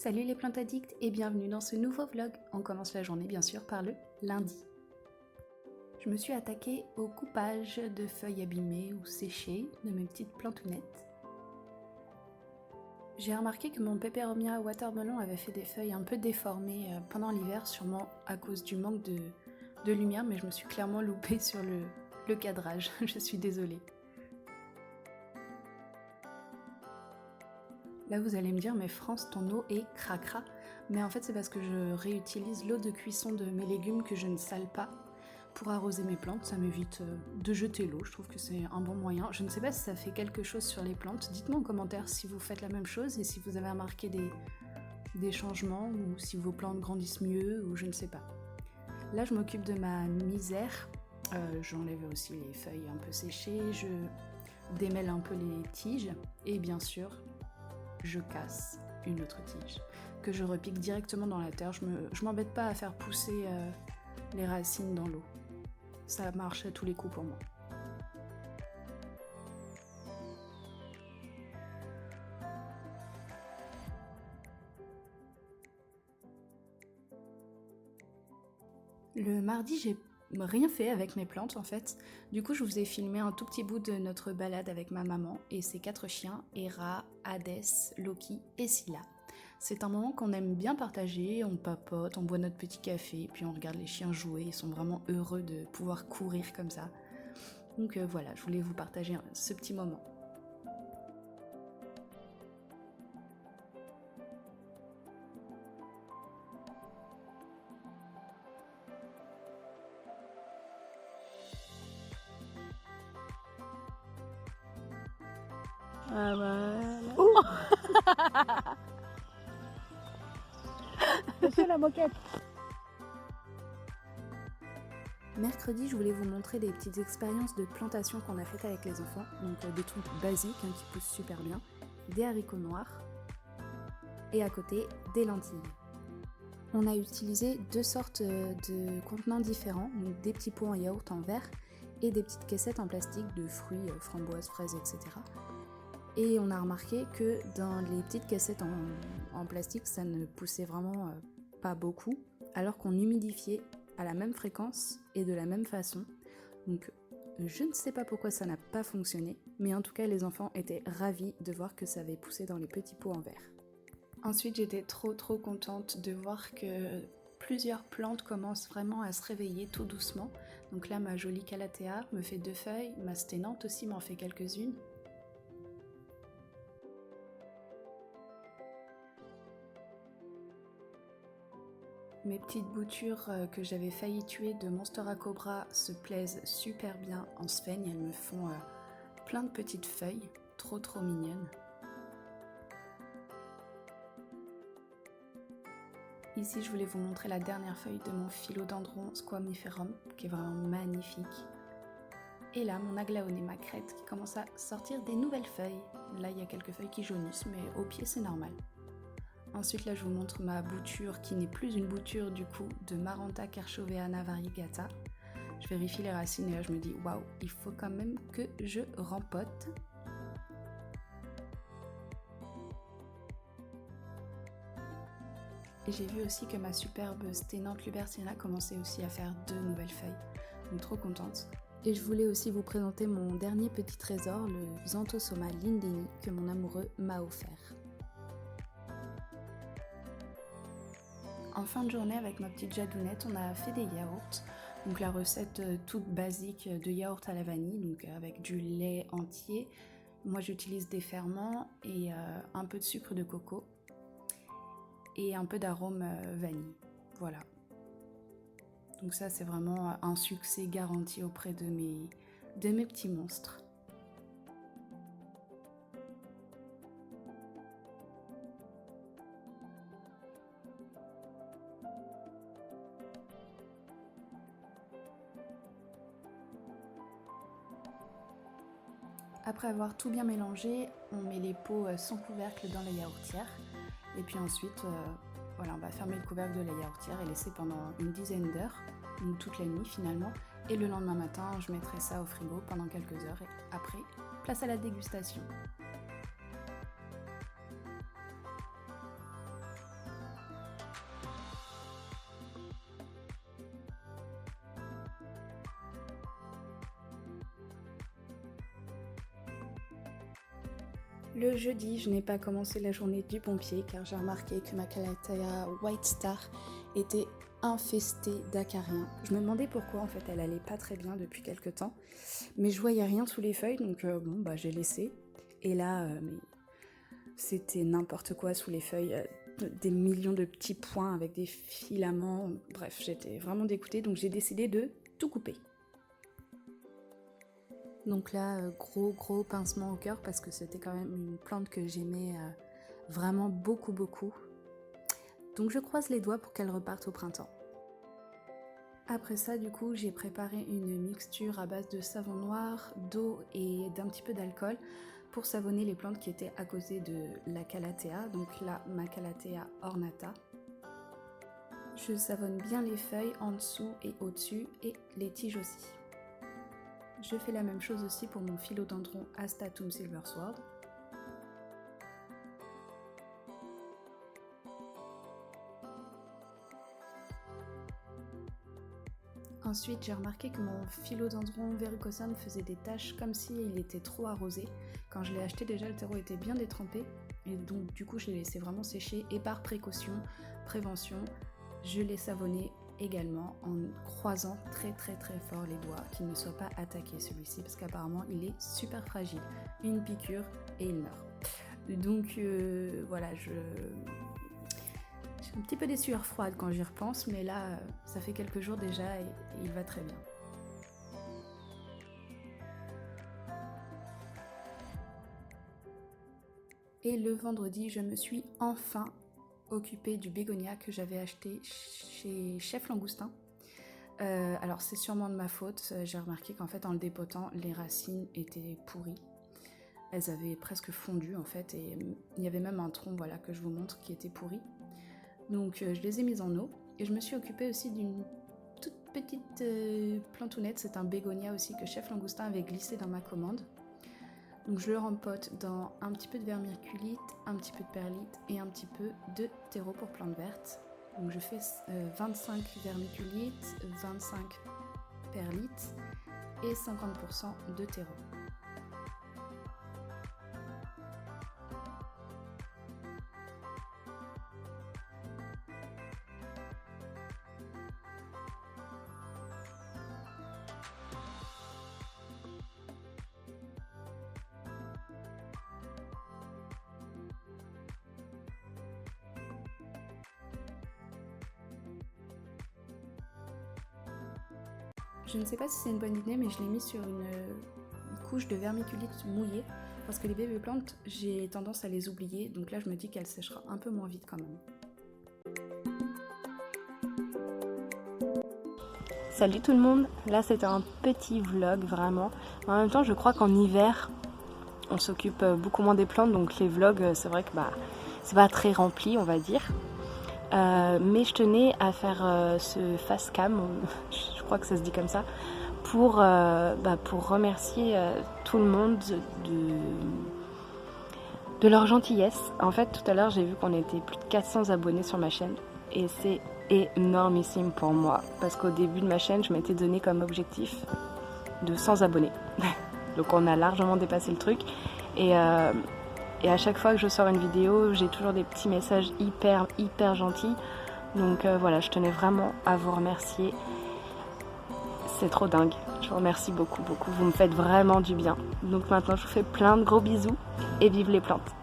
Salut les plantes addicts et bienvenue dans ce nouveau vlog. On commence la journée bien sûr par le lundi. Je me suis attaquée au coupage de feuilles abîmées ou séchées de mes petites plantounettes. J'ai remarqué que mon Peperomia watermelon avait fait des feuilles un peu déformées pendant l'hiver, sûrement à cause du manque de lumière, mais je me suis clairement loupée sur le cadrage, je suis désolée. Là vous allez me dire, mais France, ton eau est cracra. Mais en fait c'est parce que je réutilise l'eau de cuisson de mes légumes que je ne sale pas pour arroser mes plantes. Ça m'évite de jeter l'eau, je trouve que c'est un bon moyen. Je ne sais pas si ça fait quelque chose sur les plantes. Dites-moi en commentaire si vous faites la même chose et si vous avez remarqué des changements ou si vos plantes grandissent mieux ou je ne sais pas. Là je m'occupe de ma misère. J'enlève aussi les feuilles un peu séchées, je démêle un peu les tiges et bien sûr je casse une autre tige que je repique directement dans la terre. Je m'embête pas à faire pousser les racines dans l'eau. Ça marche à tous les coups pour moi. Le mardi, j'ai rien fait avec mes plantes en fait. Du coup, je vous ai filmé un tout petit bout de notre balade avec ma maman et ses 4 chiens, Hera, Hadès, Loki et Scylla. C'est un moment qu'on aime bien partager, on papote, on boit notre petit café, puis on regarde les chiens jouer, ils sont vraiment heureux de pouvoir courir comme ça. Donc voilà, je voulais vous partager ce petit moment. Ah voilà. Oh Monsieur la moquette. Mercredi, je voulais vous montrer des petites expériences de plantation qu'on a faites avec les enfants. Donc des trucs basiques qui poussent super bien. Des haricots noirs et à côté des lentilles. On a utilisé 2 sortes de contenants différents, donc des petits pots en yaourt en verre et des petites caissettes en plastique de fruits, framboises, fraises, etc. Et on a remarqué que dans les petites cassettes en plastique, ça ne poussait vraiment pas beaucoup, alors qu'on humidifiait à la même fréquence et de la même façon. Donc je ne sais pas pourquoi ça n'a pas fonctionné, mais en tout cas les enfants étaient ravis de voir que ça avait poussé dans les petits pots en verre. Ensuite j'étais trop contente de voir que plusieurs plantes commencent vraiment à se réveiller tout doucement. Donc là ma jolie calathea me fait 2 feuilles, ma sténante aussi m'en fait quelques-unes. Mes petites boutures que j'avais failli tuer de Monstera Cobra se plaisent super bien en sphène. Elles me font plein de petites feuilles, trop mignonnes. Ici, je voulais vous montrer la dernière feuille de mon Philodendron squamiferum, qui est vraiment magnifique. Et là, mon Aglaonema crête qui commence à sortir des nouvelles feuilles. Là, il y a quelques feuilles qui jaunissent, mais au pied, c'est normal. Ensuite, là, je vous montre ma bouture, qui n'est plus une bouture du coup, de Maranta kerchoveana variegata. Je vérifie les racines et là, je me dis, waouh, il faut quand même que je rempote. Et j'ai vu aussi que ma superbe sténante Lubertina commençait aussi à faire 2 nouvelles feuilles. Donc trop contente. Et je voulais aussi vous présenter mon dernier petit trésor, le Xanthosoma lindeni, que mon amoureux m'a offert. En fin de journée, avec ma petite Jadounette, on a fait des yaourts. Donc la recette toute basique de yaourt à la vanille, donc avec du lait entier. Moi j'utilise des ferments et un peu de sucre de coco et un peu d'arôme vanille. Voilà. Donc ça c'est vraiment un succès garanti auprès de mes petits monstres. Après avoir tout bien mélangé, on met les pots sans couvercle dans la yaourtière. Et puis ensuite, voilà, on va fermer le couvercle de la yaourtière et laisser pendant une dizaine d'heures, donc toute la nuit finalement. Et le lendemain matin, je mettrai ça au frigo pendant quelques heures et après, place à la dégustation. Le jeudi, je n'ai pas commencé la journée du bon pied car j'ai remarqué que ma Calathea White Star était infestée d'acariens. Je me demandais pourquoi, en fait elle allait pas très bien depuis quelques temps, mais je voyais rien sous les feuilles, donc j'ai laissé. Et là, c'était n'importe quoi sous les feuilles, des millions de petits points avec des filaments, bref, j'étais vraiment dégoûtée, donc j'ai décidé de tout couper. Donc là, gros pincement au cœur parce que c'était quand même une plante que j'aimais vraiment beaucoup. Donc je croise les doigts pour qu'elle reparte au printemps. Après ça, du coup, j'ai préparé une mixture à base de savon noir, d'eau et d'un petit peu d'alcool pour savonner les plantes qui étaient à côté de la Calathea, donc là, ma Calathea ornata. Je savonne bien les feuilles en dessous et au-dessus et les tiges aussi. Je fais la même chose aussi pour mon philodendron Astatum Silversword. Ensuite, j'ai remarqué que mon philodendron verrucosum faisait des taches comme s'il était trop arrosé. Quand je l'ai acheté, déjà le terreau était bien détrempé et donc du coup je l'ai laissé vraiment sécher et par prévention, je l'ai savonné également en croisant très fort les doigts, qu'il ne soit pas attaqué celui-ci parce qu'apparemment il est super fragile. Une piqûre et il meurt. Donc voilà, j'ai un petit peu des sueurs froides quand j'y repense, mais là ça fait quelques jours déjà et il va très bien. Et le vendredi, je me suis enfin occupée du bégonia que j'avais acheté chez Chef Langoustin. Alors c'est sûrement de ma faute, j'ai remarqué qu'en fait en le dépotant, les racines étaient pourries. Elles avaient presque fondu en fait et il y avait même un tronc que je vous montre qui était pourri. Donc je les ai mises en eau et je me suis occupée aussi d'une toute petite plantounette, c'est un bégonia aussi que Chef Langoustin avait glissé dans ma commande. Donc je le rempote dans un petit peu de vermiculite, un petit peu de perlite et un petit peu de terreau pour plantes vertes. Donc je fais 25 vermiculites, 25 perlites et 50% de terreau. Je ne sais pas si c'est une bonne idée, mais je l'ai mis sur une couche de vermiculite mouillée parce que les bébés plantes, j'ai tendance à les oublier, donc là je me dis qu'elle séchera un peu moins vite quand même. Salut tout le monde, là c'était un petit vlog vraiment. En même temps je crois qu'en hiver on s'occupe beaucoup moins des plantes, donc les vlogs c'est vrai que c'est pas très rempli on va dire. Mais je tenais à faire ce face cam, je crois que ça se dit comme ça, pour remercier tout le monde de leur gentillesse. En fait tout à l'heure j'ai vu qu'on était plus de 400 abonnés sur ma chaîne et c'est énormissime pour moi parce qu'au début de ma chaîne je m'étais donné comme objectif de 100 abonnés. Donc on a largement dépassé le truc et à chaque fois que je sors une vidéo, j'ai toujours des petits messages hyper gentils. Donc voilà, je tenais vraiment à vous remercier. C'est trop dingue. Je vous remercie beaucoup. Vous me faites vraiment du bien. Donc maintenant, je vous fais plein de gros bisous et vive les plantes.